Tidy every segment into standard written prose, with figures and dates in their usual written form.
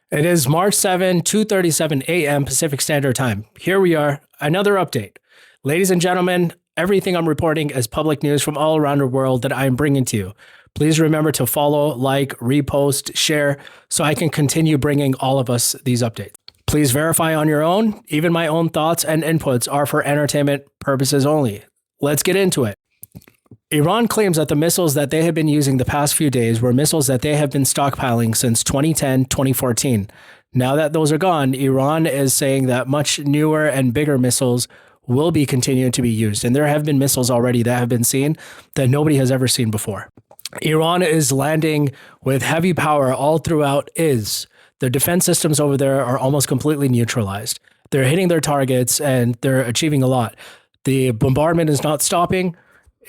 It is March 7, 2:37 a.m. Pacific Standard Time. Here we are, another update. Ladies and gentlemen, everything I'm reporting is public news from all around the world that I'm bringing to you. Please remember to follow, like, repost, share, so I can continue bringing all of us these updates. Please verify on your own. Even my own thoughts and inputs are for entertainment purposes only. Let's get into it. Iran claims that the missiles that they have been using the past few days were missiles that they have been stockpiling since 2010, 2014. Now that those are gone, Iran is saying that much newer and bigger missiles will be continuing to be used. And there have been missiles already that have been seen that nobody has ever seen before. Iran is landing with heavy power all throughout the defense systems over there are almost completely neutralized. They're hitting their targets and they're achieving a lot. The bombardment is not stopping.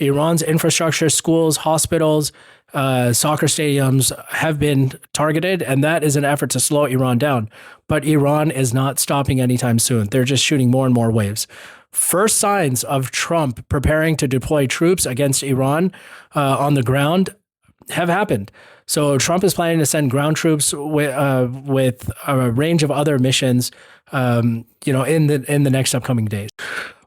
Iran's infrastructure, schools, hospitals, soccer stadiums have been targeted, and that is an effort to slow Iran down. But Iran is not stopping anytime soon. They're just shooting more and more waves. First signs of Trump preparing to deploy troops against Iran on the ground have happened. So Trump is planning to send ground troops with a range of other missions, in the next upcoming days.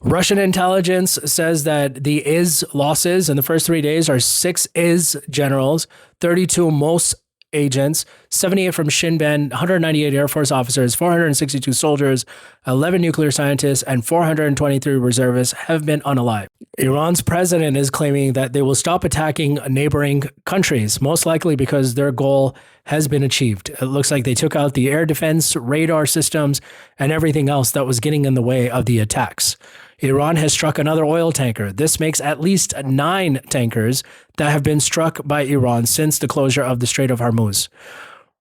Russian intelligence says that the IS losses in the first 3 days are 6 IS generals, 32 MOS agents, 78 from Shin Ben, 198 Air Force officers, 462 soldiers, 11 nuclear scientists, and 423 reservists have been unalived. Iran's president is claiming that they will stop attacking neighboring countries, most likely because their goal has been achieved. It looks like they took out the air defense, radar systems, and everything else that was getting in the way of the attacks. Iran has struck another oil tanker. This makes at least 9 tankers that have been struck by Iran since the closure of the Strait of Hormuz.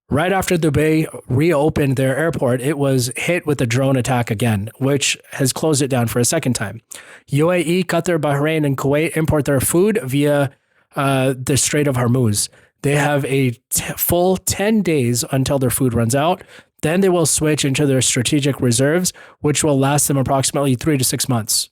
Right after Dubai reopened their airport, it was hit with a drone attack again, which has closed it down for a second time. UAE, Qatar, Bahrain, and Kuwait import their food via the Strait of Hormuz. They have a full 10 days until their food runs out. Then they will switch into their strategic reserves, which will last them approximately 3 to 6 months.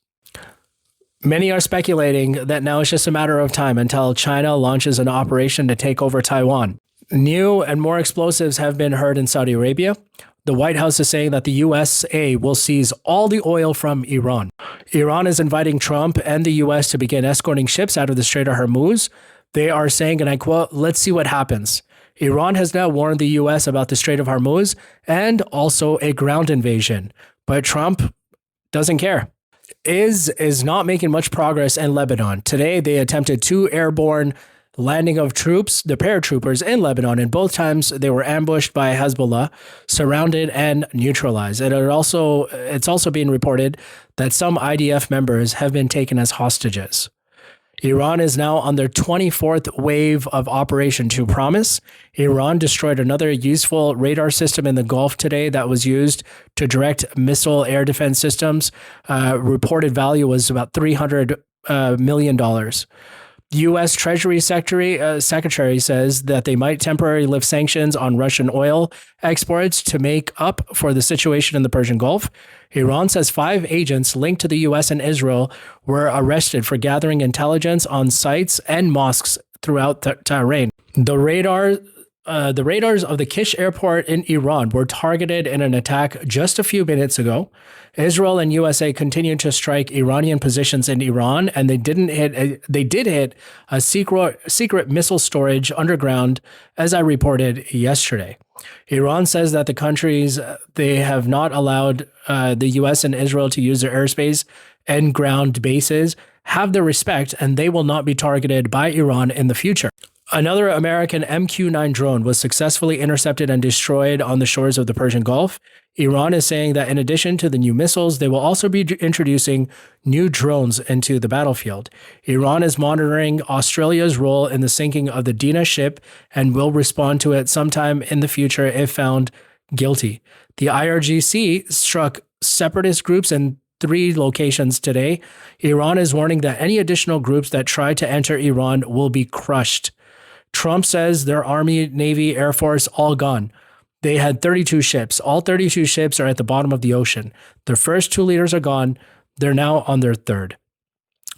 Many are speculating that now it's just a matter of time until China launches an operation to take over Taiwan. New and more explosives have been heard in Saudi Arabia. The White House is saying that the USA will seize all the oil from Iran. Iran is inviting Trump and the US to begin escorting ships out of the Strait of Hormuz. They are saying, and I quote, "Let's see what happens." Iran has now warned the US about the Strait of Hormuz and also a ground invasion, but Trump doesn't care. Is not making much progress in Lebanon. Today, they attempted 2 airborne landing of troops, the paratroopers in Lebanon, and both times they were ambushed by Hezbollah, surrounded and neutralized. And it's also being reported that some IDF members have been taken as hostages. Iran is now on their 24th wave of Operation True Promise. Iran destroyed another useful radar system in the Gulf today that was used to direct missile air defense systems. Reported value was about $300 million. U.S. Treasury Secretary says that they might temporarily lift sanctions on Russian oil exports to make up for the situation in the Persian Gulf. Iran says 5 agents linked to the U.S. and Israel were arrested for gathering intelligence on sites and mosques throughout Tehran. The radars of the Kish airport in Iran were targeted in an attack just a few minutes ago. Israel and USA continued to strike Iranian positions in Iran, and they did hit a secret missile storage underground, as I reported yesterday. Iran says that the countries, they have not allowed the US and Israel to use their airspace and ground bases, have their respect, and they will not be targeted by Iran in the future. Another American MQ-9 drone was successfully intercepted and destroyed on the shores of the Persian Gulf. Iran is saying that in addition to the new missiles, they will also be introducing new drones into the battlefield. Iran is monitoring Australia's role in the sinking of the Dina ship and will respond to it sometime in the future if found guilty. The IRGC struck separatist groups in 3 locations today. Iran is warning that any additional groups that try to enter Iran will be crushed. Trump says their Army, Navy, Air Force, all gone. They had 32 ships. All 32 ships are at the bottom of the ocean. Their first 2 leaders are gone. They're now on their 3rd.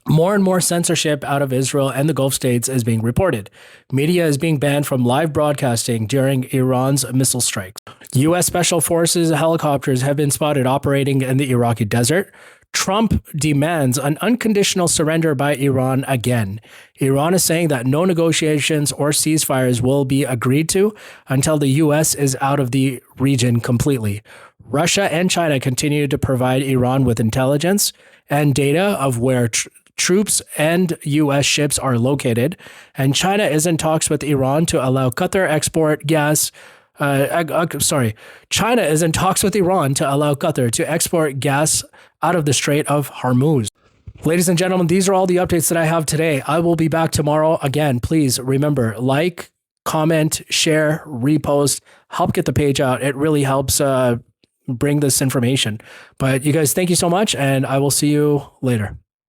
More and more censorship out of Israel and the Gulf states is being reported. Media is being banned from live broadcasting during Iran's missile strikes. U.S. Special Forces helicopters have been spotted operating in the Iraqi desert. Trump demands an unconditional surrender by Iran again. Iran is saying that no negotiations or ceasefires will be agreed to until the U.S. is out of the region completely. Russia and China continue to provide Iran with intelligence and data of where troops and U.S. ships are located, and China is in talks with Iran to allow Qatar export gas. China is in talks with Iran to allow Qatar to export gas out of the Strait of Hormuz. Ladies and gentlemen, these are all the updates that I have today. I will be back tomorrow. Again, please remember, like, comment, share, repost, help get the page out. It really helps bring this information. But you guys, thank you so much, and I will see you later.